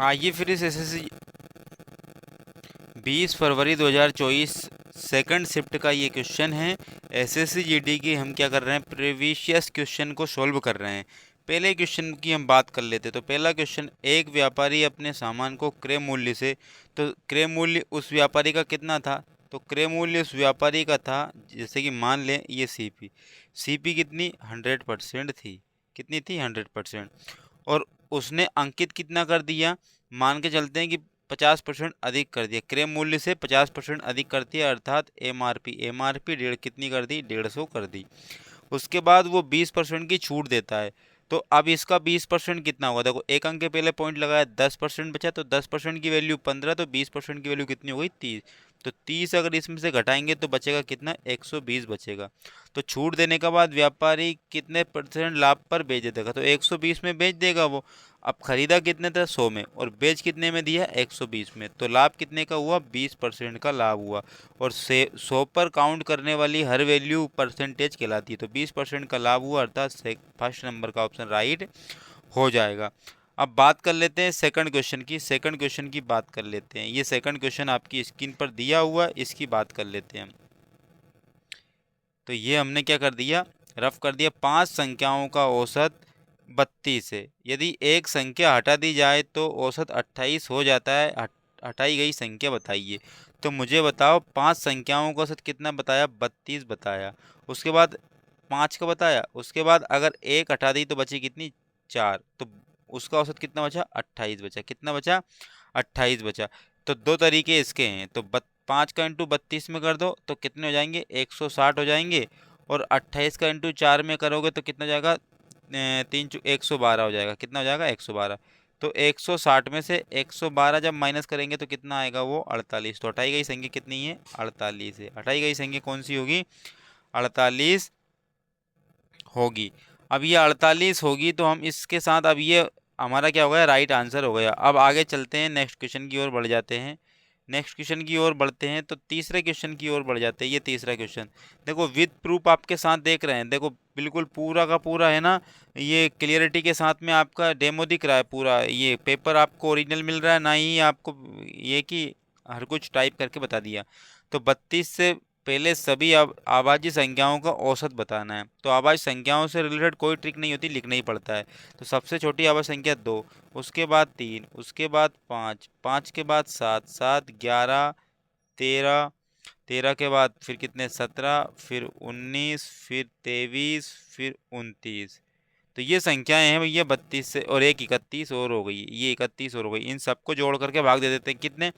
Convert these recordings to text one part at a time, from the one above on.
आइए फिर इस एसएससी 20 फरवरी 2024 सेकंड शिफ्ट का ये क्वेश्चन है। एसएससी जीडी की हम क्या कर रहे हैं, प्रीवियस क्वेश्चन को सॉल्व कर रहे हैं। पहले क्वेश्चन की हम बात कर लेते तो पहला क्वेश्चन, एक व्यापारी अपने सामान को क्रय मूल्य से, तो क्रय मूल्य उस व्यापारी का कितना था, तो क्रय मूल्य उस व्यापारी का था, जैसे कि मान लें ये सीपी कितनी 100% थी, कितनी थी 100%, और उसने अंकित कितना कर दिया, मान के चलते हैं कि 50% अधिक कर दिया, क्रय मूल्य से 50% अधिक कर दिया, अर्थात एमआरपी डेढ़ कितनी कर दी, 150 कर दी। उसके बाद वो 20% की छूट देता है। तो अब इसका 20% कितना होगा, देखो एक अंक के पहले पॉइंट लगाया, 10% बचा, तो 10% की वैल्यू 15, तो 20% की वैल्यू कितनी हो गई 30। तो 30 अगर इसमें से घटाएंगे तो बचेगा कितना, 120 बचेगा। तो छूट देने के बाद व्यापारी कितने परसेंट लाभ पर बेच देगा, तो 120 में बेच देगा वो। अब खरीदा कितने था 100 में, और बेच कितने में दिया 120 में, तो लाभ कितने का हुआ, 20% का लाभ हुआ। और से 100 पर काउंट करने वाली हर वैल्यू परसेंटेज कहलाती है, तो 20% का लाभ हुआ, अर्थात फर्स्ट नंबर का ऑप्शन राइट हो जाएगा। अब बात कर लेते हैं सेकंड क्वेश्चन की, सेकंड क्वेश्चन की बात कर लेते हैं। ये सेकंड क्वेश्चन आपकी स्क्रीन पर दिया हुआ, इसकी बात कर लेते हैं। तो ये हमने क्या कर दिया, रफ कर दिया, 5 संख्याओं का औसत 32 है, यदि एक संख्या हटा दी जाए तो औसत 28 हो जाता है, हटाई गई संख्या बताइए। तो मुझे बताओ 5 संख्याओं का औसत कितना बताया, 32 बताया। उसके बाद 5 का बताया, उसके बाद अगर एक हटा दी तो बची कितनी 4, तो उसका औसत कितना बचा, 28 बचा, कितना बचा 28 बचा। तो दो तरीके इसके हैं, तो 5 का इंटू 32 में कर दो तो कितने हो जाएंगे, 160 हो जाएंगे, और 28 का इंटू 4 में करोगे तो कितना हो जाएगा, 112 हो जाएगा, कितना हो जाएगा 112। तो 160 में से 112 जब माइनस करेंगे तो कितना आएगा, वो 48। तो हटाई गई संख्या कितनी है, 48 है, हटाई गई संख्या कौन सी होगी, 48 होगी। अब ये 48 होगी, तो हम इसके साथ, अब ये हमारा क्या हो गया, राइट आंसर हो गया। अब आगे चलते हैं, नेक्स्ट क्वेश्चन की ओर बढ़ जाते हैं। नेक्स्ट क्वेश्चन की ओर बढ़ते हैं, तो तीसरे क्वेश्चन की ओर बढ़ जाते हैं। ये तीसरा क्वेश्चन देखो, विद प्रूफ आपके साथ देख रहे हैं, देखो बिल्कुल पूरा का पूरा है ना, ये क्लियरिटी के साथ में आपका डेमो दिख रहा है पूरा, ये पेपर आपको ओरिजिनल मिल रहा है, ना ही आपको ये कि हर कुछ टाइप करके बता दिया। तो 32 से पहले सभी आभाज्य संख्याओं का औसत बताना है। तो आभाज्य संख्याओं से रिलेटेड कोई ट्रिक नहीं होती, लिखना ही पड़ता है। तो सबसे छोटी आभाज्य संख्या 2, उसके बाद 3, उसके बाद 5, 5 के बाद 7, 7 11 13, 13 के बाद फिर कितने 17, फिर 19, फिर 23, फिर 29। तो ये संख्याएं हैं भैया 32 से, और एक 31 और हो गई, ये 31 और हो गई, इन सबको जोड़ करके भाग दे देते हैं कितने,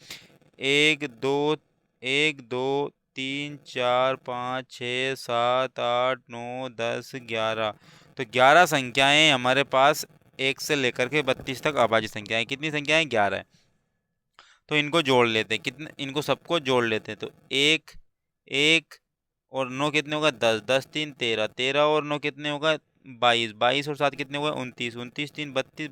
एक दो 3 4 5 6 7 8 9 10 11। तो 11 संख्याएं हमारे पास, एक से लेकर के 32 तक अभाज्य संख्याएं, कितनी संख्याएं 11 है। तो इनको जोड़ लेते हैं, कितने, इनको सबको जोड़ लेते हैं। तो एक एक और 9 कितने होगा 10, 10 3 13, 13 और 9 कितने होगा 22, 22 और 7 कितने होगा 29, 29 3 32,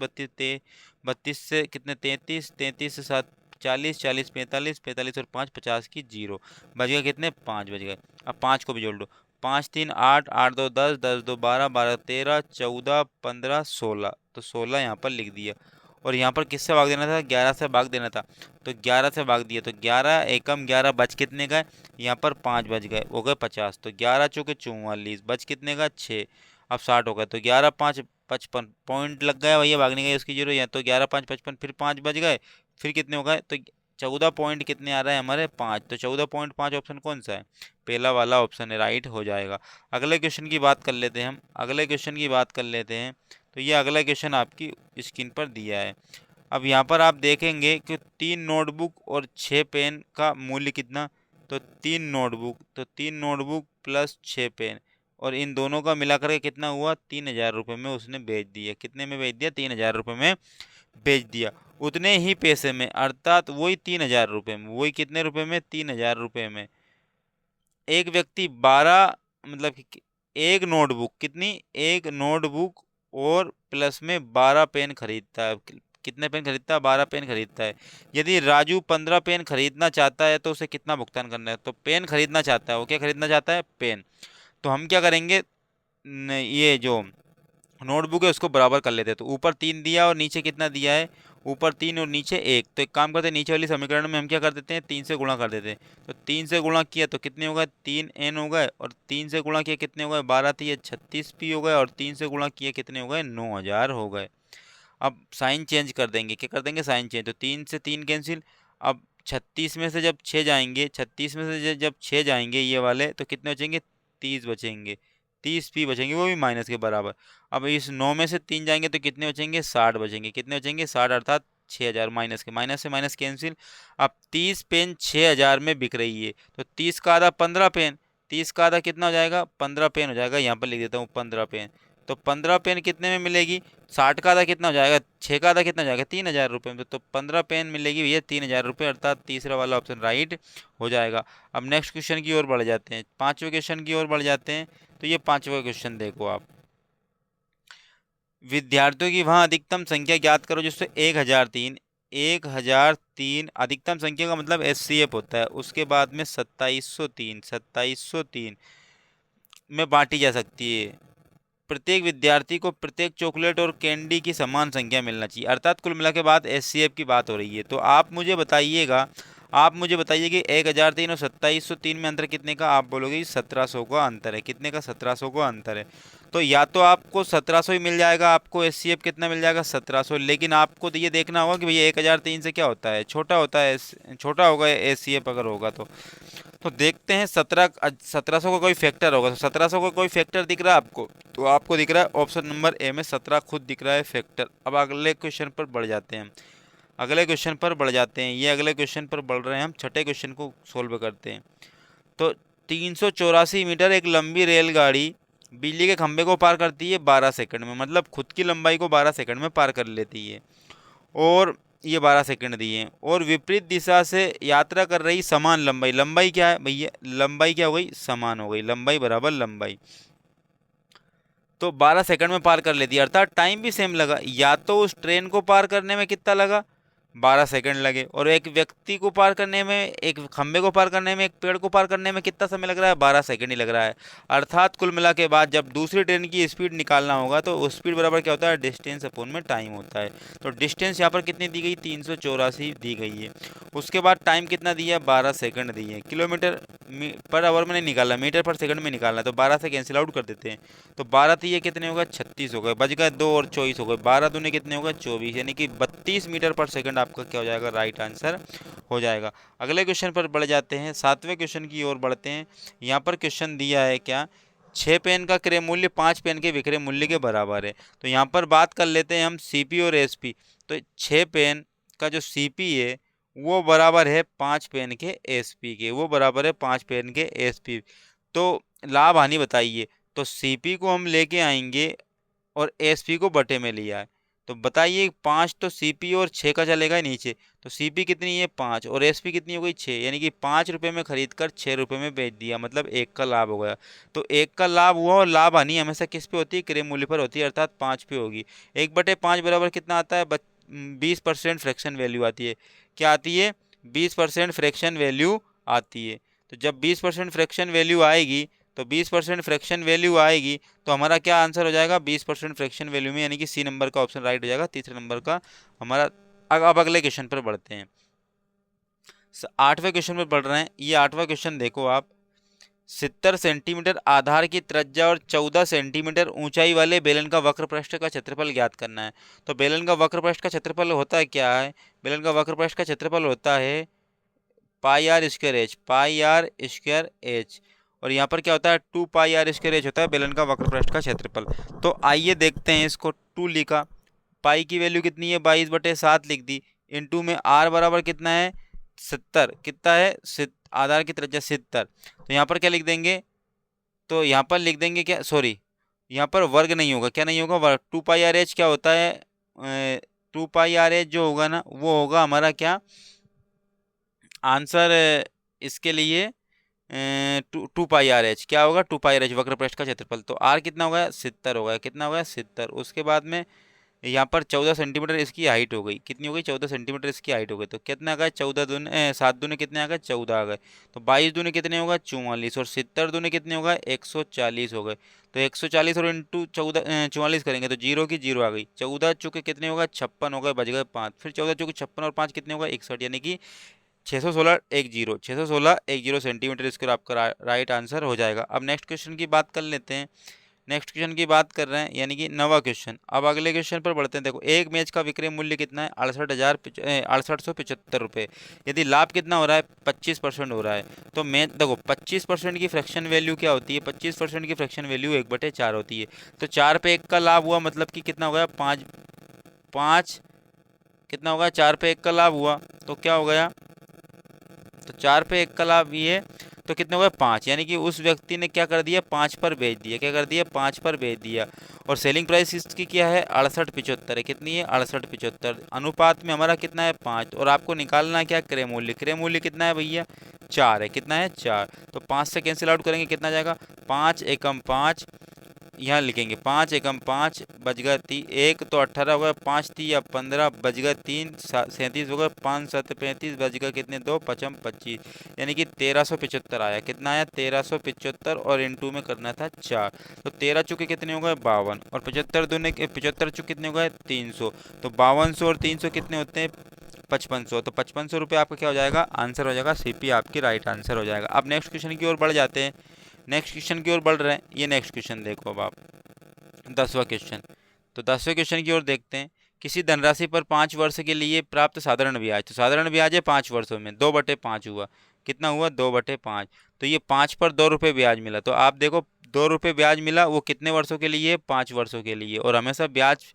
32 से कितने 33, 33 से 7 40, 40 45, 45 और 5 50 की जीरो, बच गया कितने 5 बच गए। अब 5 को भी जोड़ लो, 5 3 8, 8 2 10, 10 2 12, 12 13, 14 15 16, तो 16 यहाँ पर लिख दिया। और यहाँ पर किससे भाग देना था, 11 से भाग देना था, तो 11 से भाग दिया, तो 11 एकम 11 बच कितने का, यहाँ पर 5 बच गए, हो गए 50। तो 11 चौके 44, बच कितने का 6, अब 60 हो गए। तो 11 5 55 पॉइंट लग गया भैया भागने का, उसकी जीरो, या तो 11 5 55, फिर 5 बच गए, फिर कितने हो गए, तो 14 पॉइंट कितने आ रहा है हमारे 5, तो 14.5 ऑप्शन कौन सा है, पहला वाला ऑप्शन है, राइट हो जाएगा। अगले क्वेश्चन की बात कर लेते हैं हम, अगले क्वेश्चन की बात कर लेते हैं। तो ये अगला क्वेश्चन आपकी स्क्रीन पर दिया है। अब यहाँ पर आप देखेंगे कि 3 नोटबुक और 6 पेन का मूल्य कितना, तो 3 नोटबुक प्लस 6 पेन, और इन दोनों का मिलाकर के कितना हुआ, 3,000 रुपये में उसने बेच दिया, कितने में बेच दिया, 3,000 रुपये में बेच दिया। उतने ही पैसे में, अर्थात वही 3,000 रुपये में, वही कितने रुपए में, 3,000 रुपये में एक व्यक्ति 12, मतलब कि एक नोटबुक कितनी, एक नोटबुक और प्लस में 12 पेन खरीदता है। कितने पेन खरीदता है, 12 पेन खरीदता है। यदि राजू 15 पेन खरीदना चाहता है तो उसे कितना भुगतान करना है, तो पेन खरीदना चाहता है, वो क्या खरीदना चाहता है, पेन। तो हम क्या करेंगे, ये जो नोटबुक है उसको बराबर कर लेते हैं। तो ऊपर 3 दिया और नीचे कितना दिया है, ऊपर 3 और नीचे 1। तो एक काम करते हैं, नीचे वाली समीकरण में हम क्या कर देते हैं, 3 से गुणा कर देते हैं। तो 3 से गुणा किया तो कितने हो गए, 3n हो गए, और 3 से गुणा किया कितने हो गए, 12 3 36p हो गए, और 3 से गुणा किया कितने हो गए, 9000 हो गए। अब साइन चेंज कर देंगे, क्या कर देंगे, साइन चेंज। तो 3 से 3 कैंसिल। अब 36 में से जब 6 जाएंगे, 36 में से जब 6 जाएंगे ये वाले, तो कितने बचेंगे, 30 बचेंगे, 30p बचेंगे, वो भी माइनस के बराबर। अब इस 9 में से 3 जाएंगे तो कितने बचेंगे, 60 बचेंगे। कितने बचेंगे, 60, अर्थात 6000, माइनस के माइनस से माइनस कैंसिल। अब 30 पेन 6000 में बिक रही है, तो 30 का आधा 15 पेन, 30 का आधा कितना हो जाएगा, 15 पेन हो जाएगा। यहाँ पर लिख देता हूँ 15 पेन। तो 15 पेन कितने में मिलेगी, 60 का आधा कितना हो जाएगा, 6 का आधा कितना हो जाएगा, 3000 रुपये में। तो 15 पेन मिलेगी भैया 3000 रुपये, अर्थात तीसरा वाला ऑप्शन राइट हो जाएगा। अब नेक्स्ट क्वेश्चन की ओर बढ़ जाते हैं, पांचवें क्वेश्चन की ओर बढ़ जाते हैं। तो ये पांचवा क्वेश्चन देखो आप, विद्यार्थियों की वहां अधिकतम संख्या ज्ञात करो जिससे 1003, 1003 अधिकतम संख्या का मतलब एचसीएफ होता है। उसके बाद में 2703 में बांटी जा सकती है। प्रत्येक विद्यार्थी को प्रत्येक चॉकलेट और कैंडी की समान संख्या मिलना चाहिए, अर्थात कुल मिला के बाद एचसीएफ की बात हो रही है। तो आप मुझे बताइएगा, आप मुझे बताइए कि 1003 और 2703 में अंतर कितने का, आप बोलोगे 1700 का अंतर है। कितने का, 1700 का अंतर है। तो या तो आपको 1700 ही मिल जाएगा, आपको एचसीएफ कितना मिल जाएगा, 1700। लेकिन आपको तो ये देखना होगा कि भैया 1003 से क्या होता है, छोटा होता है, छोटा होगा एचसीएफ अगर होगा तो देखते हैं। 1700 का कोई फैक्टर होगा, तो 1700 का कोई फैक्टर दिख रहा है आपको, तो आपको दिख रहा है ऑप्शन नंबर ए में 17 खुद दिख रहा है फैक्टर। अब अगले क्वेश्चन पर बढ़ जाते हैं, अगले क्वेश्चन पर बढ़ जाते हैं। ये अगले क्वेश्चन पर बढ़ रहे हैं, हम छठे क्वेश्चन को सोल्व करते हैं। तो 384 मीटर एक लंबी रेलगाड़ी बिजली के खंभे को पार करती है 12 सेकंड में, मतलब खुद की लंबाई को 12 सेकंड में पार कर लेती है। और ये 12 सेकंड दिए हैं, और विपरीत दिशा से यात्रा कर रही समान लंबाई, लंबाई क्या है भैया, लंबाई क्या हो गई, समान हो गई, लंबाई बराबर लंबाई। तो 12 सेकंड में पार कर लेती है, अर्थात टाइम भी सेम लगा। या तो उस ट्रेन को पार करने में कितना लगा, 12 सेकंड लगे, और एक व्यक्ति को पार करने में, एक खंबे को पार करने में, एक पेड़ को पार करने में कितना समय लग रहा है, 12 सेकंड ही लग रहा है। अर्थात कुल मिला के बाद जब दूसरी ट्रेन की स्पीड निकालना होगा तो उस स्पीड बराबर क्या होता है, डिस्टेंस अपॉन में टाइम होता है। तो डिस्टेंस यहाँ पर कितनी दी गई, 384 दी गई है। उसके बाद टाइम कितना दिया है, 12 सेकंड दिए। किलोमीटर पर आवर में नहीं निकालना, मीटर पर सेकंड में निकालना, तो 12 से कैंसिल आउट कर देते हैं। तो 12 थी, ये कितने हो गए, 36 हो गए, बच गए 2 और 24 हो गए, 12 दूने कितने हो गए, 24, यानी कि 32 मीटर पर सेकंड आपका क्या हो जाएगा, राइट आंसर हो जाएगा। अगले क्वेश्चन पर बढ़ जाते हैं, सातवें क्वेश्चन की ओर बढ़ते हैं। यहाँ पर क्वेश्चन दिया है क्या, 6 पेन का क्रय मूल्य 5 पेन के विक्रय मूल्य के बराबर है। तो यहाँ पर बात कर लेते हैं हम सीपी और एसपी। तो 6 पेन का जो सीपी है वो बराबर है 5 पेन के एसपी के, वो बराबर है 5 पेन के एसपी। तो लाभ हानि बताइए। तो सीपी को हम लेके आएंगे और एसपी को बटे में लिया है। तो बताइए 5 तो सीपी और 6 का चलेगा नीचे, तो सीपी कितनी है 5 और एसपी कितनी हो गई 6, यानी कि 5 रुपये में खरीद कर 6 रुपये में बेच दिया, मतलब 1 का लाभ हो गया। तो 1 का लाभ हुआ, और लाभ हानि हमेशा किस पे होती है, क्रय मूल्य पर होती है, अर्थात 5 पे होगी। 1/5 बराबर कितना आता है, 20% फ्रैक्शन वैल्यू आती है। क्या आती है, 20% फ्रैक्शन वैल्यू आती है। तो जब 20% फ्रैक्शन वैल्यू आएगी, तो 20% फ्रैक्शन वैल्यू आएगी तो हमारा क्या आंसर हो जाएगा, 20% फ्रैक्शन वैल्यू में, यानी कि सी नंबर का ऑप्शन राइट हो जाएगा, तीसरे नंबर का हमारा। अब अगले क्वेश्चन पर बढ़ते हैं, आठवें क्वेश्चन पर बढ़ रहे हैं। ये आठवां क्वेश्चन देखो आप, 70 सेंटीमीटर आधार की त्रिज्या और 14 सेंटीमीटर ऊंचाई वाले बेलन का वक्र पृष्ठ का क्षेत्रफल ज्ञात करना है। तो बेलन का वक्र पृष्ठ का क्षेत्रफल होता है क्या है, बेलन का वक्र पृष्ठ का क्षेत्रफल होता है pi R square H, pi R square H. और यहाँ पर क्या होता है, 2 पाई आर स्क्वायर एच होता है बेलन का वक्र पृष्ठ का क्षेत्रफल। तो आइए देखते हैं इसको, 2 लिखा, पाई की वैल्यू कितनी है, 22/7 लिख दी, इनटू में आर बराबर कितना है, 70, कितना है, आधार की त्रिज्या 70। तो यहाँ पर क्या लिख देंगे, तो यहाँ पर लिख देंगे क्या, सॉरी यहाँ पर वर्ग नहीं होगा, क्या नहीं होगा, वर्ग। 2 पाई आर एच क्या होता है, 2 पाई आर एच जो होगा ना, वो होगा हमारा क्या आंसर इसके लिए, 2 पाई आर एच क्या होगा, 2 पाई आर एच वक्र पृष्ठ का क्षेत्रफल। तो आर कितना होगा, 70 होगा, कितना होगा 70। उसके बाद में यहाँ पर 14 सेंटीमीटर इसकी हाइट हो गई, कितनी हो गई 14 सेंटीमीटर इसकी हाइट हो गई। तो कितना आ गए 14 दूने 7 दूने कितने आ गए 14 आ गए। तो 22 दूने कितने होगा 44 और 70 दूने कितने होगा 140 हो गए। तो 140 और इंटू 14 44 करेंगे तो जीरो की जीरो आ गई। 14 चुके कितने होगा 56 हो गए, बच गए 5। फिर 14 चुके 56 और 5 कितने होगा 61, यानी कि 616 616 सेंटीमीटर स्क्वायर आपका राइट आंसर हो जाएगा। अब नेक्स्ट क्वेश्चन की बात कर लेते हैं। नेक्स्ट क्वेश्चन की बात कर रहे हैं, यानी कि 9वां क्वेश्चन। अब अगले क्वेश्चन पर बढ़ते हैं। देखो, एक मैच का विक्रय मूल्य कितना है 6875 रुपये। यदि लाभ कितना हो रहा है 25% हो रहा है, तो मैच देखो 25% की फ्रैक्शन वैल्यू क्या होती है, 25% की फ्रैक्शन वैल्यू 1/4 होती है। तो 4 पे 1 का लाभ हुआ, मतलब कि कितना हो गया 5 5 कितना होगा 4 पे 1 का लाभ हुआ तो क्या हो गया, तो 4 पे 1 का लाभ ये, तो कितने हो गए 5, यानी कि उस व्यक्ति ने क्या कर दिया 5 पर बेच दिया। क्या कर दिया 5 पर बेच दिया। और सेलिंग प्राइस इसकी क्या है 6875 है। कितनी है 6875। अनुपात में हमारा कितना है 5। और आपको निकालना है क्या क्रय मूल्य। क्रय मूल्य कितना है भैया 4 है। कितना है 4। तो 5 से कैंसिल आउट करेंगे कितना जाएगा 5 एकम 5, यहाँ लिखेंगे 5 एकम 5 बच गया 1 तो 18 हो गया, 5 3 15 बच गया 3 37 हो गया, 5 7 35 बच गया कितने 2 5 25, यानी कि 1375 आया। कितना आया 1375 और इनटू में करना था 4। तो 13 चुके कितने हो गए 52 और 75 दूने 75 चुके कितने हो गए 300। तो 5200 और 300 कितने होते हैं 5500। तो 5500 रुपये आपका क्या हो जाएगा आंसर हो जाएगा। सीपी आपकी राइट आंसर हो जाएगा। अब नेक्स्ट क्वेश्चन की ओर बढ़ जाते हैं। नेक्स्ट क्वेश्चन की ओर बढ़ रहे हैं। ये नेक्स्ट क्वेश्चन देखो अब आप 10वां क्वेश्चन। तो 10वें क्वेश्चन की ओर देखते हैं। किसी धनराशि पर 5 वर्ष के लिए प्राप्त साधारण ब्याज, तो साधारण ब्याज है 5 वर्षों में 2/5 हुआ। कितना हुआ 2/5। तो ये 5 पर 2 रुपये ब्याज मिला। तो आप देखो 2 रुपये ब्याज मिला, वो कितने वर्षों के लिए 5 वर्षों के लिए। और हमेशा ब्याज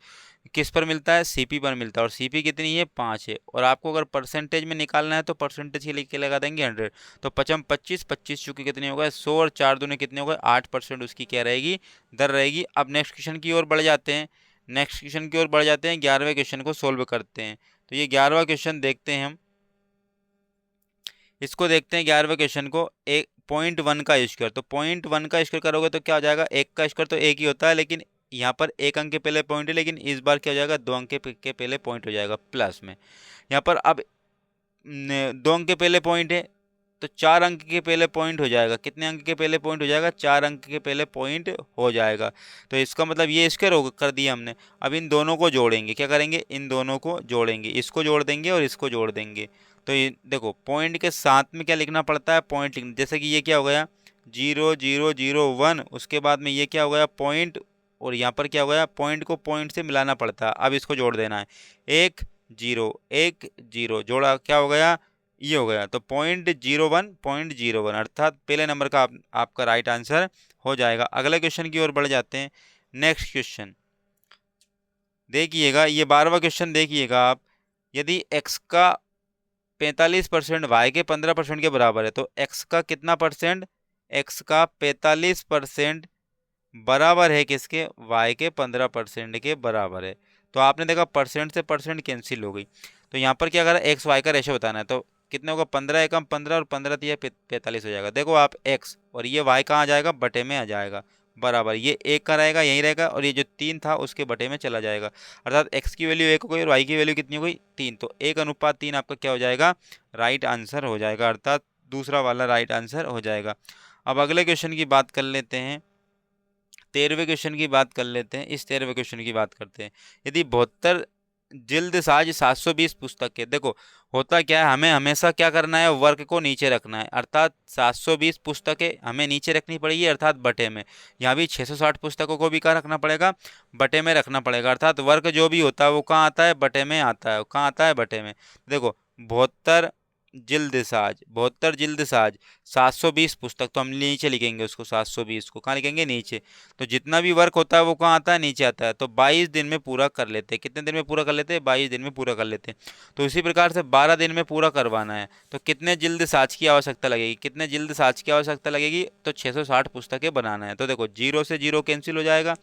किस पर मिलता है सीपी पर मिलता है। और सीपी कितनी है 5 है। और आपको अगर परसेंटेज में निकालना है तो परसेंटेज के लिए लगा देंगे 100। तो 55 25 25 चूंकि कितने हो गए 100 और 4 दूने कितने हो गए 8% उसकी क्या रहेगी दर रहेगी। अब नेक्स्ट क्वेश्चन की ओर बढ़ जाते हैं। नेक्स्ट क्वेश्चन की ओर बढ़ जाते हैं। 11वें क्वेश्चन को सोल्व करते हैं। तो ये 11वां क्वेश्चन देखते हैं हम। इसको देखते हैं 11वें क्वेश्चन को। 0.1 का स्क्वायर, तो 0.1 का स्क्वायर करोगे तो क्या हो जाएगा 1 का स्क्वायर तो 1 ही होता है, लेकिन यहाँ पर 1 अंक के पहले पॉइंट है, लेकिन इस बार क्या हो जाएगा 2 अंक के पहले पॉइंट हो जाएगा प्लस में। यहाँ पर अब 2 अंक के पहले पॉइंट है तो 4 अंक के पहले पॉइंट हो जाएगा। कितने अंक के पहले पॉइंट हो जाएगा 4 अंक के पहले पॉइंट हो जाएगा। तो इसका मतलब ये स्क्वायर हो कर दिया हमने। अब इन दोनों को जोड़ेंगे, क्या करेंगे इन दोनों को जोड़ेंगे, इसको जोड़ देंगे और इसको जोड़ देंगे। तो ये देखो पॉइंट के साथ में क्या लिखना पड़ता है पॉइंट लिखना। जैसे कि ये क्या हो गया 0 0 0 1, उसके बाद में ये क्या हो गया पॉइंट, और यहाँ पर क्या हो गया पॉइंट को पॉइंट से मिलाना पड़ता है। अब इसको जोड़ देना है 1 0 1 0 जोड़ा क्या हो गया ये हो गया। तो 0.01 अर्थात पहले नंबर का आपका राइट आंसर हो जाएगा। अगले क्वेश्चन की ओर बढ़ जाते हैं। नेक्स्ट क्वेश्चन देखिएगा, ये 12वां क्वेश्चन देखिएगा आप। यदि x का 45% y के 15% के बराबर है, तो x का कितना परसेंट x का 45% बराबर है किसके y के 15% के बराबर है। तो आपने देखा परसेंट से परसेंट कैंसिल हो गई। तो यहाँ पर क्या करा एक्स वाई का रेशो बताना है। तो कितने होगा 15 एकम 15 और 15 तिया 45 हो जाएगा। देखो आप x और ये y कहाँ आ जाएगा बटे में आ जाएगा बराबर। ये 1 का रहेगा यहीं रहेगा, और ये जो 3 था उसके बटे में चला जाएगा। अर्थात x की वैल्यू 1 हो गई और y की वैल्यू कितनी हो गई 3। तो 1:3 आपका क्या हो जाएगा राइट आंसर हो जाएगा, अर्थात दूसरा वाला राइट आंसर हो जाएगा। अब अगले क्वेश्चन की बात कर लेते हैं। 13वें क्वेश्चन की बात कर लेते हैं। इस 13वें क्वेश्चन की बात करते हैं। यदि 72 जिल्द साज 720 पुस्तक है। देखो होता क्या है, हमें हमेशा क्या करना है वर्क को नीचे रखना है, अर्थात 720 पुस्तकें हमें नीचे रखनी पड़ेगी अर्थात बटे में। यहाँ भी 660 पुस्तकों को भी कहाँ रखना पड़ेगा बटे में रखना पड़ेगा, अर्थात वर्क जो भी होता है वो कहाँ आता है बटे में आता है। कहाँ आता है बटे में। देखो 72 जिल्द साज 720 पुस्तक, तो हम नीचे लिखेंगे उसको 720 को कहाँ लिखेंगे नीचे। तो जितना भी वर्क होता है वो कहाँ आता है नीचे आता है। तो 22 दिन में पूरा कर लेते हैं। कितने दिन में पूरा कर लेते हैं 22 दिन में पूरा कर लेते हैं। तो इसी प्रकार से 12 दिन में पूरा करवाना है। तो कितने जिल्द साज की आवश्यकता लगेगी, कितने जिल्द साज की आवश्यकता लगेगी, तो 660 पुस्तकें बनाना है। तो देखो 0 से 0 कैंसिल हो जाएगा,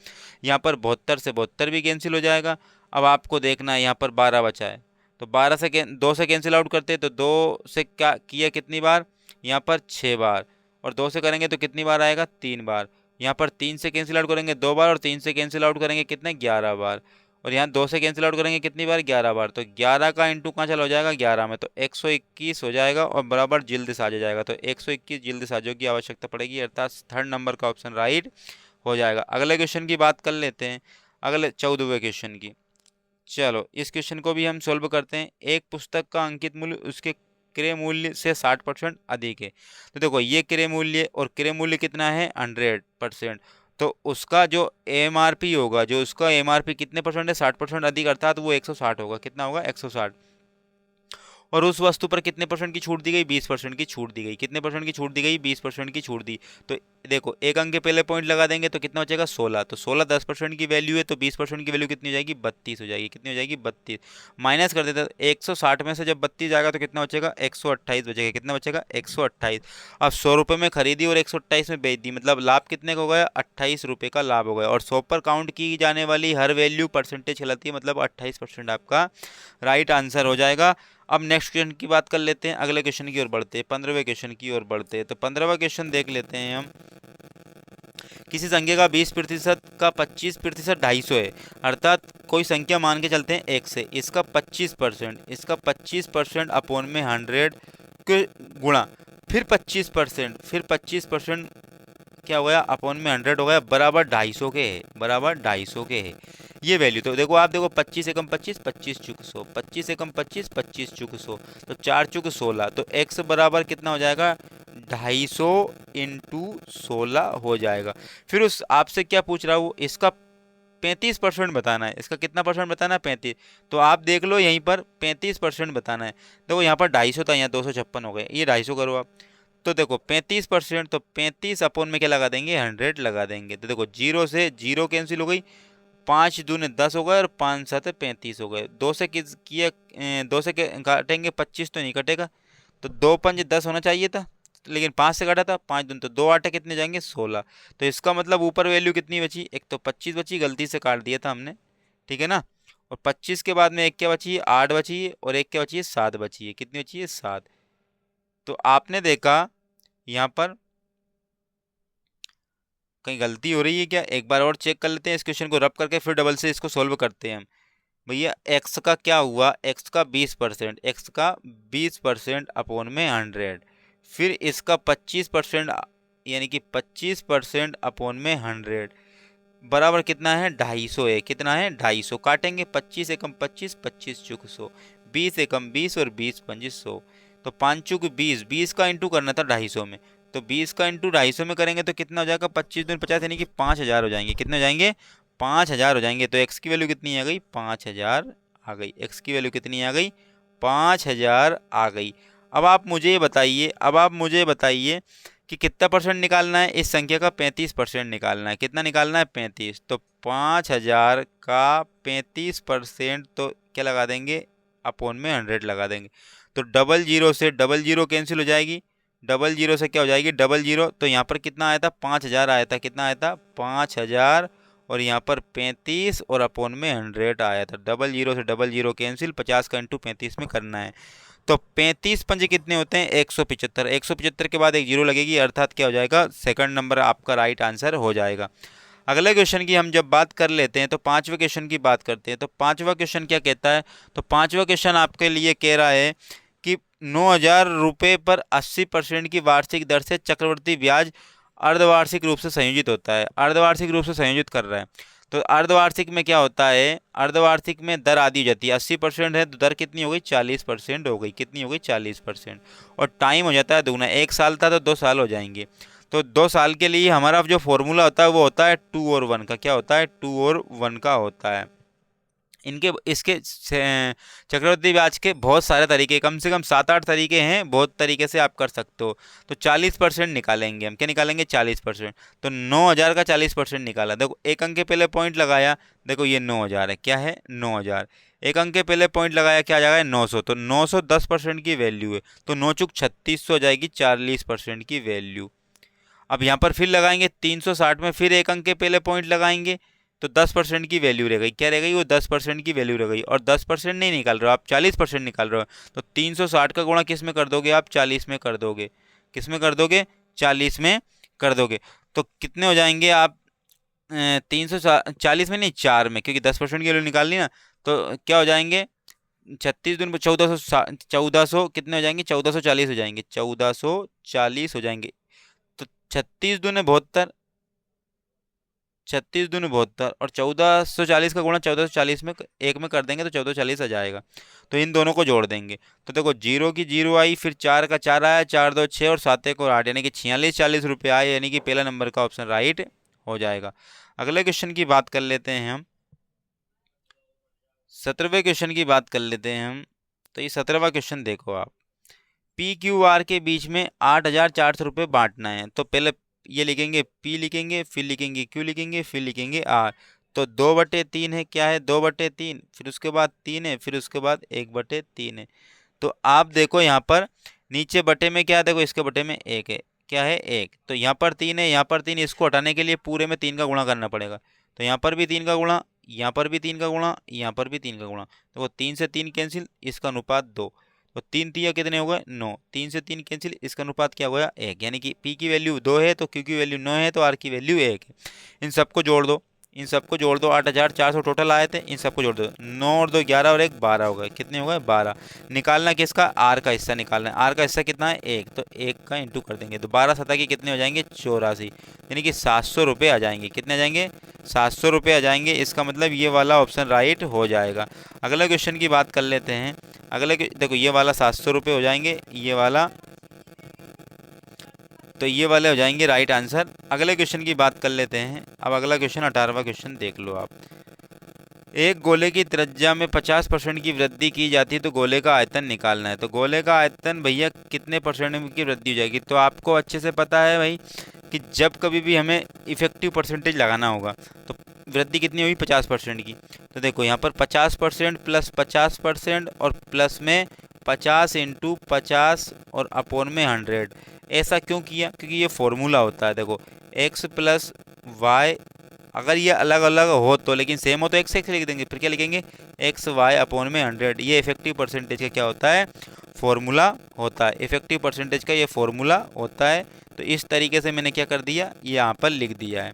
यहाँ पर 72 से 72 भी कैंसिल हो जाएगा। अब आपको देखना है यहाँ पर 12 बचा है, तो 12 से 2 से कैंसिल आउट करते हैं। तो 2 से क्या किया कितनी बार यहाँ पर 6 बार, और 2 से करेंगे तो कितनी बार आएगा 3 बार। यहाँ पर 3 से कैंसिल आउट करेंगे 2 बार, और 3 से कैंसिल आउट करेंगे कितने 11 बार। और यहाँ 2 से कैंसिल आउट करेंगे कितनी बार, 11 बार। तो 11 का इंटू कहाँ चला हो जाएगा, 11 में, तो 121 हो जाएगा और बराबर जिल्द साज हो जाएगा। तो 121 जिल्द साजों की आवश्यकता पड़ेगी, अर्थात थर्ड नंबर का ऑप्शन राइट हो जाएगा। अगले क्वेश्चन की बात कर लेते हैं, अगले 14वें क्वेश्चन की। चलो इस क्वेश्चन को भी हम सोल्व करते हैं। एक पुस्तक का अंकित मूल्य उसके क्रय मूल्य से 60% अधिक है। तो देखो ये क्रय मूल्य और क्रय मूल्य कितना है, 100%। तो उसका जो एमआरपी होगा, जो उसका एमआरपी कितने परसेंट है, 60% अधिक, अर्थात वो 160 होगा। कितना होगा, 160। और उस वस्तु पर कितने परसेंट की छूट दी गई, 20% की छूट दी गई। कितने परसेंट की छूट दी गई, 20% की छूट दी। तो देखो एक अंक के पहले पॉइंट लगा देंगे तो कितना बचेगा, 16। तो 16 10% की वैल्यू है, तो 20% की वैल्यू कितनी हो जाएगी, 32 हो जाएगी। कितनी हो जाएगी, 32। माइनस कर देते 160 में से जब 32 आएगा तो कितना बचेगा, 128 बचेगा। कितना बचेगा, 128। अब 100 रुपये में खरीदी और 128 में बेच दी, मतलब लाभ कितने का हो गया, 28 रुपये का लाभ हो गया। और 100 पर काउंट की जाने वाली हर वैल्यू परसेंटेज कहलाती है, मतलब 28% आपका राइट आंसर हो जाएगा। अब नेक्स्ट क्वेश्चन की बात कर लेते हैं, अगले क्वेश्चन की ओर बढ़ते हैं, 15वें क्वेश्चन की ओर बढ़ते हैं। तो 15वां क्वेश्चन देख लेते हैं हम। किसी संख्या का 20% का 25% 250 है, अर्थात कोई संख्या मान के चलते हैं 1 से, इसका 25% अपॉन में 100 के गुणा, फिर 25% क्या हो गया, अपॉन में 100 हो गया, बराबर 250 के है, बराबर 250 के है ये वैल्यू। तो देखो आप देखो 25 एकम 25, 25 चुक 100, 25 एकम 25, 25 चुक 100, तो 4 चुक 16। तो x बराबर कितना हो जाएगा, 250 इंटू 16 हो जाएगा। फिर उस आपसे क्या पूछ रहा हूँ, इसका 35% बताना है। इसका कितना परसेंट बताना है, 35। तो आप देख लो यहीं पर 35% बताना है। देखो यहाँ पर 250 था, यहाँ 256 हो गए, ये 250 करो आप। तो देखो 35%, तो 35 अपॉन में क्या लगा देंगे, 100 लगा देंगे। तो देखो 0 से 0 कैंसिल हो गई, 5 दूने 10 हो गए और 5 7 35 हो गए। 2 से दो से काटेंगे 25 तो नहीं कटेगा, तो 2 5 10 होना चाहिए था, लेकिन 5 से काटा था, 5 दून तो 2 8 कितने जाएंगे, 16। तो इसका मतलब ऊपर वैल्यू कितनी बची, एक तो 25 बची, गलती से काट दिया था हमने, ठीक है ना। और 25 के बाद में एक क्या बची है, 8 बची है, और एक क्या बची है, 7 बची है। कितनी बची है, 7। तो आपने देखा यहाँ पर कहीं गलती हो रही है क्या, एक बार और चेक कर लेते हैं। इस क्वेश्चन को रब करके फिर डबल से इसको सोल्व करते हैं हम। भैया x का क्या हुआ, x का 20%, x का 20% अपॉन में 100, फिर इसका 25%, यानी कि 25% अपॉन में 100 बराबर कितना है, 250 है। कितना है, 250। काटेंगे 25 एकम 25, 25 चुक 100, 20 एकम 20 और 20 25 100। तो 5 चुक 20, 20 का इंटू करना था 250 में, तो 20 का इंटू 250 में करेंगे तो कितना हो जाएगा, 25 दूनी 50, यानी कि 5000 हो जाएंगे। कितने हो जाएंगे, 5000 हो जाएंगे। तो x की वैल्यू कितनी आ गई, 5000 आ गई। x की वैल्यू कितनी आ गई, 5000 आ गई। अब आप मुझे बताइए कि कितना परसेंट निकालना है, इस संख्या का 35% निकालना है। कितना निकालना है, 35। तो 5000 का 35%, तो क्या लगा देंगे, अपॉन में 100 लगा देंगे। तो डबल जीरो से डबल जीरो कैंसिल हो जाएगी, डबल जीरो से क्या हो जाएगी, डबल जीरो। तो यहाँ पर कितना आया था, 5000 आया था। कितना आया था, 5000, और यहाँ पर 35 और अपॉन में 100 आया था। डबल जीरो से डबल जीरो कैंसिल, 50 का इंटू 35 में करना है। तो 35 पंजे कितने होते हैं, 175। 175 के बाद एक जीरो लगेगी, अर्थात क्या हो जाएगा, सेकंड नंबर आपका राइट आंसर हो जाएगा। अगले क्वेश्चन की हम जब बात कर लेते हैं तो पांचवें क्वेश्चन की बात करते हैं। तो पांचवा क्वेश्चन क्या कहता है, तो पांचवा क्वेश्चन आपके लिए कह रहा है कि 9000 रुपये पर 80% की वार्षिक दर से चक्रवृद्धि ब्याज अर्धवार्षिक रूप से संयोजित होता है। अर्धवार्षिक रूप से संयोजित कर रहा है। तो अर्धवार्षिक में क्या होता है, अर्धवार्षिक में दर आधी हो जाती है। 80% है तो दर कितनी हो गई, 40% हो गई। कितनी हो गई, 40%। और टाइम हो जाता है दुगना, 1 साल था तो 2 साल हो जाएंगे। तो 2 साल के लिए हमारा जो फॉर्मूला होता है वो होता है 2 और 1 का। क्या होता है, 2 और 1 का होता है। इसके चक्रवृद्धि ब्याज के बहुत सारे तरीके, कम से कम 7-8 तरीके हैं, बहुत तरीके से आप कर सकते हो। तो 40% निकालेंगे हम। क्या निकालेंगे, 40%। तो 9000 का 40% निकाला। देखो एक अंक के पहले पॉइंट लगाया, देखो ये 9000 है। क्या है, 9000। एक अंक के पहले पॉइंट लगाया, क्या आ जाएगा, 900। तो 900 10% की वैल्यू है, तो 9 चुक 3600 हो जाएगी, 40% की वैल्यू। अब यहाँ पर फिर लगाएंगे 360 में, फिर एक अंक के पहले पॉइंट लगाएंगे तो 10% की वैल्यू रह गई। क्या रह गई, वो 10% की वैल्यू रह गई। और 10% नहीं निकाल रहे हो आप, 40% निकाल रहे हो। तो 360 का गुणा किस में कर दोगे आप, 40 में कर दोगे। किस में कर दोगे, 40 में कर दोगे। तो कितने हो जाएंगे आप, 340 में नहीं, 4 में, क्योंकि 10% की वैल्यू निकालनी ना, तो क्या हो जाएंगे 36 दूनी 1400 कितने हो जाएंगे, 1440 हो जाएंगे, 1440 हो जाएंगे। तो 36 दूने 72, 36 दूनी 72, और 1440 का गुणा 1440 में एक में कर देंगे तो 1440 आ जाएगा। तो इन दोनों को जोड़ देंगे, तो देखो जीरो की जीरो आई, फिर 4 का 4 आया, 4 2 6 और 7 1 और 8, यानी कि 46 रुपये आए, यानी कि पहला नंबर का ऑप्शन राइट हो जाएगा। अगले क्वेश्चन की बात कर लेते हैं हम, 17वें क्वेश्चन की बात कर लेते हैं हम। तो ये 17वां क्वेश्चन देखो आप, पी क्यू आर के बीच में 8,400 रुपये बांटना है। तो पहले ये लिखेंगे पी, लिखेंगे फिर लिखेंगे क्यू, लिखेंगे फिर लिखेंगे आर। तो 2/3 है, क्या है 2/3, फिर उसके बाद 3 है, फिर उसके बाद 1/3 है। तो आप देखो यहाँ पर नीचे बटे में क्या है, देखो इसके बटे में 1 है, क्या है 1, तो यहाँ पर 3 है, यहाँ पर 3, इसको हटाने के लिए पूरे में 3 का गुणा करना पड़ेगा। तो यहाँ पर भी 3 का गुणा, यहाँ पर भी 3 का गुणा, यहाँ पर भी 3 का गुणा। देखो 3 से 3 कैंसिल, इसका अनुपात 2, तो 3 3 कितने हो गए 9, 3 से 3 कैंसिल, इसका अनुपात क्या हो गया 1, यानी कि P की वैल्यू 2 है तो Q की वैल्यू 9 है तो R की वैल्यू 1 है। इन सबको जोड़ दो, इन सबको जोड़ दो, 8,400 टोटल आए थे, इन सबको जोड़ दो, 9 और 2 11 और 1 12 हो गए, कितने हो गए 12। निकालना किसका, आर का हिस्सा निकालना है। आर का हिस्सा कितना है 1, तो 1 का इंटू कर देंगे, तो 12 सतह के कितने हो जाएंगे 84, यानी कि 700 रुपये आ जाएंगे। कितने आ जाएंगे 700 रुपये आ जाएंगे। इसका मतलब ये वाला ऑप्शन राइट हो जाएगा। अगले क्वेश्चन की बात कर लेते हैं। देखो ये वाला 700 रुपये हो जाएंगे, ये वाला, तो ये वाले हो जाएंगे राइट आंसर। अगले क्वेश्चन की बात कर लेते हैं। अब अगला क्वेश्चन 18वां क्वेश्चन देख लो आप, एक गोले की त्रिज्या में 50% की वृद्धि की जाती है तो गोले का आयतन निकालना है। तो गोले का आयतन भैया कितने परसेंट की वृद्धि हो जाएगी, तो आपको अच्छे से पता है भाई कि जब कभी भी हमें इफेक्टिव परसेंटेज लगाना होगा तो वृद्धि कितनी हुई 50% की। तो देखो यहाँ पर 50% प्लस 50% और प्लस में 50 इंटू 50 और अपोन में 100। ऐसा क्यों किया, क्योंकि ये फॉर्मूला होता है। देखो x प्लस वाई, अगर ये अलग अलग हो तो, लेकिन सेम हो तो x x लिख देंगे, फिर क्या लिखेंगे एक्स वाई अपोन में 100। ये इफेक्टिव परसेंटेज का क्या होता है, फॉर्मूला होता है। इफेक्टिव परसेंटेज का ये फॉर्मूला होता है। तो इस तरीके से मैंने क्या कर दिया, ये यहाँ पर लिख दिया है।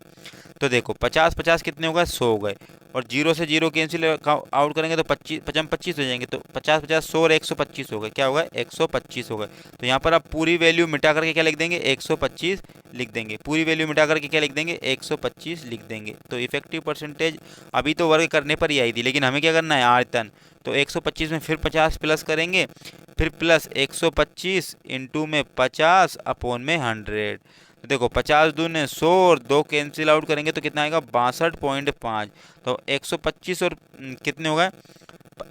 तो देखो 50 50 कितने हो गए 100 हो गए, और 0 से 0 कैंसिल आउट करेंगे तो 25 55 25 हो जाएंगे। तो 50 50 100 और 125 हो गए, क्या होगा 125 हो गए। तो यहाँ पर आप पूरी वैल्यू मिटा करके क्या लिख देंगे 125 लिख देंगे, पूरी वैल्यू मिटा करके क्या लिख देंगे 125 लिख देंगे। तो इफेक्टिव परसेंटेज अभी तो वर्ग करने पर ही आई थी, लेकिन हमें क्या करना है आयतन। तो 125 में फिर 50 प्लस करेंगे, फिर प्लस 125 इंटू में 50 अपोन में 100। तो देखो 50 दूने 100 और 2 कैंसिल आउट करेंगे तो कितना आएगा 62.5। तो 125 और कितने हो गए,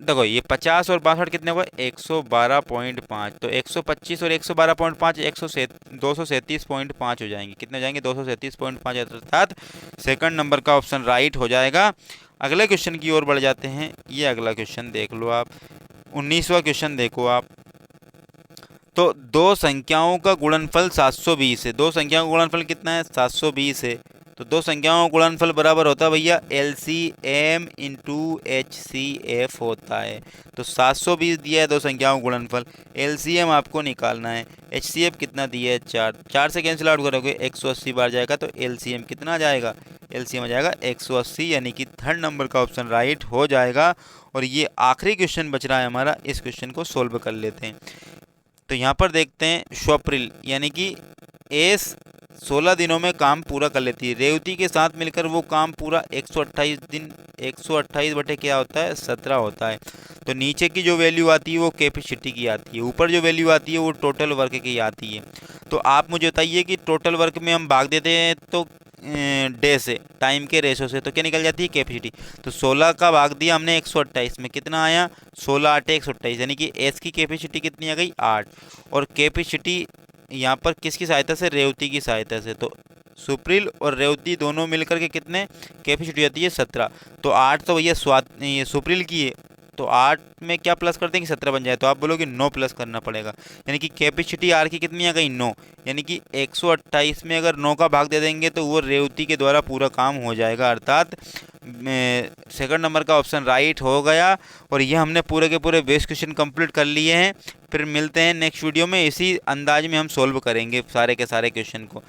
देखो ये 50 और 62 कितने हो गए 112.5। तो 125 और 112.5 237.5 हो जाएंगे। कितने हो जाएंगे 237.5, अर्थात सेकंड नंबर का ऑप्शन राइट हो जाएगा। अगले क्वेश्चन की ओर बढ़ जाते हैं। ये अगला क्वेश्चन देख लो आप, 19वां क्वेश्चन देखो आप। तो दो संख्याओं का गुणनफल 720 है। दो संख्याओं का गुणनफल कितना है 720 है। तो दो संख्याओं का गुणनफल बराबर होता है भैया LCM इंटू HCF होता है। तो 720 दिया है दो संख्याओं का गुणनफल, LCM आपको निकालना है, HCF कितना दिया है 4, 4 से कैंसिल आउट करोगे 180 बार जाएगा तो LCM कितना आ जाएगा, LCM आ जाएगा 180, यानी कि थर्ड नंबर का ऑप्शन राइट हो जाएगा। और ये आखिरी क्वेश्चन बच रहा है हमारा, इस क्वेश्चन को सोल्व कर लेते हैं। तो यहाँ पर देखते हैं स्वप्रिल यानी कि एस 16 दिनों में काम पूरा कर लेती है। रेवती के साथ मिलकर वो काम पूरा 128 दिन, 128 बटे क्या होता है 17 होता है। तो नीचे की जो वैल्यू आती है वो कैपेसिटी की आती है, ऊपर जो वैल्यू आती है वो टोटल वर्क की आती है। तो आप मुझे बताइए कि टोटल वर्क में हम भाग देते हैं तो डे से, टाइम के रेशो से, तो क्या निकल जाती है कैपेसिटी। तो 16 का भाग दिया हमने 128 में, कितना आया 16 8 128, यानी कि एस की कैपेसिटी कितनी आ गई 8। और कैपेसिटी यहाँ पर किसकी सहायता से, रेवती की सहायता से। तो सुप्रिल और रेवती दोनों मिलकर के कितने कैपेसिटी आती है 17। तो 8 तो भैया ये सुप्रिल की है, तो 8 में क्या प्लस कर देंगे 17 बन जाए, तो आप बोलोगे 9 प्लस करना पड़ेगा, यानी कि कैपेसिटी आर की कितनी आ गई 9, यानी कि 128 में अगर 9 का भाग दे देंगे तो वो रेवती के द्वारा पूरा काम हो जाएगा, अर्थात सेकंड नंबर का ऑप्शन राइट हो गया। और ये हमने पूरे के पूरे बेस क्वेश्चन कंप्लीट कर लिए हैं। फिर मिलते हैं नेक्स्ट वीडियो में, इसी अंदाज में हम सोल्व करेंगे सारे के सारे क्वेश्चन को।